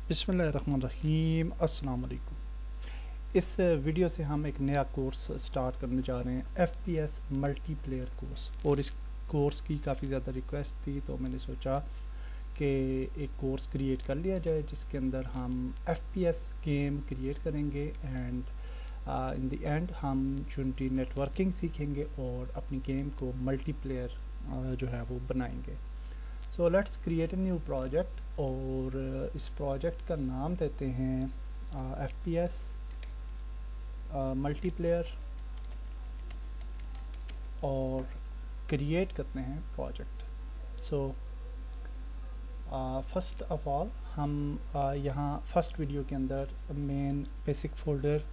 बिस्मिल्लाहिर्रहमानिर्रहीम। अस्सलाम वालेकुम। इस वीडियो से हम एक नया कोर्स स्टार्ट करने जा रहे हैं, FPS मल्टीप्लेयर कोर्स। और इस कोर्स की काफ़ी ज़्यादा रिक्वेस्ट थी, तो मैंने सोचा कि एक कोर्स क्रिएट कर लिया जाए जिसके अंदर हम FPS गेम क्रिएट करेंगे एंड इन द एंड हम यूनिटी नेटवर्किंग सीखेंगे और अपनी गेम को मल्टीप्लेयर जो है वो बनाएंगे। So let's create a new project और इस प्रोजेक्ट का नाम देते हैं FPS मल्टीप्लेयर और क्रिएट करते हैं project. So first of all हम यहाँ फर्स्ट वीडियो के अंदर मेन बेसिक फोल्डर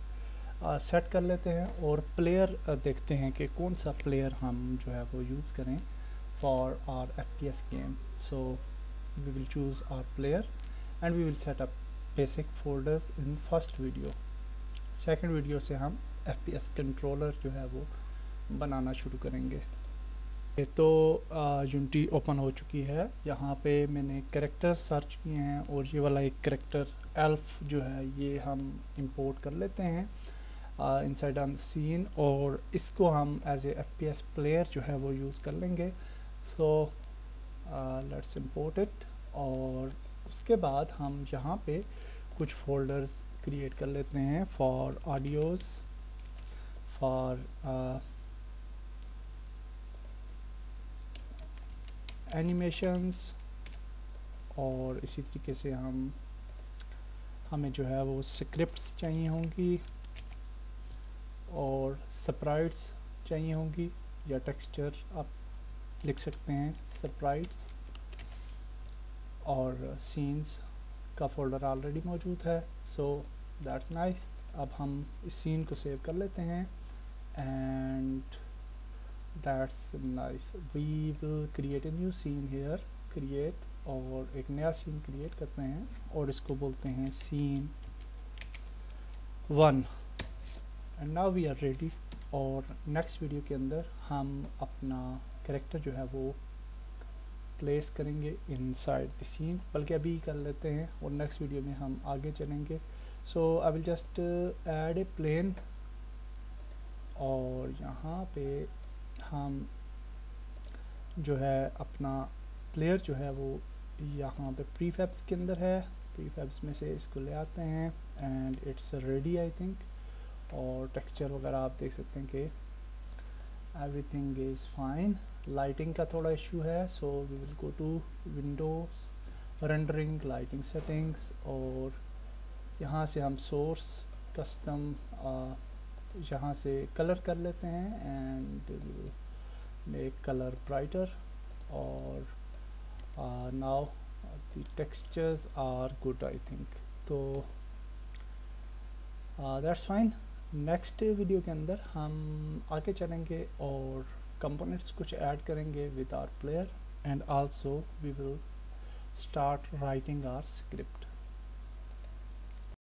सेट कर लेते हैं और प्लेयर देखते हैं कि कौन सा प्लेयर हम जो है वो यूज़ करें for our FPS game. So we will choose our player and we will set up basic folders in first video. Second video से हम FPS controller जो है वो बनाना शुरू करेंगे। तो यूनिटी ओपन हो चुकी है। यहाँ पे मैंने कैरेक्टर सर्च किए हैं और ये वाला एक कैरेक्टर एल्फ जो है ये हम इंपोर्ट कर लेते हैं इनसाइड ऑन द सीन और इसको हम एज ए FPS प्लेयर जो है वो यूज़ कर लेंगे। सो लेट्स इंपोर्ट इट और उसके बाद हम यहाँ पे कुछ फोल्डर्स क्रिएट कर लेते हैं फॉर ऑडियोज़, फॉर एनिमेशंस और इसी तरीके से हमें जो है वो स्क्रिप्ट्स चाहिए होंगी और स्प्राइट्स चाहिए होंगी या टेक्सचर आप लिख सकते हैं स्प्राइट्स और सीन्स का फोल्डर ऑलरेडी मौजूद है। So that's nice. अब हम इस सीन को सेव कर लेते हैं and that's nice. We will create a new scene here, create और एक नया सीन क्रिएट करते हैं और इसको बोलते हैं scene 1 and now we are ready. और नेक्स्ट वीडियो के अंदर हम अपना कैरेक्टर जो है वो प्लेस करेंगे इनसाइड द सीन, बल्कि अभी कर लेते हैं और नेक्स्ट वीडियो में हम आगे चलेंगे। So I will just add a plane और यहाँ पे हम जो है अपना प्लेयर जो है वो यहाँ पे प्रीफैब्स के अंदर है। प्रीफैब्स में से इसको ले आते हैं and it's ready I think. और टेक्सचर वगैरह आप देख सकते हैं कि एवरीथिंग इज़ फाइन। लाइटिंग का थोड़ा इशू है, so we will go to Windows, rendering, lighting settings और यहाँ से हम सोर्स कस्टम यहाँ से कलर कर लेते हैं and we will make colour brighter और now the textures are good I think. तो दैट्स फाइन। नेक्स्ट वीडियो के अंदर हम आगे चलेंगे और कंपोनेंट्स कुछ ऐड करेंगे with our player and also we will start writing our script.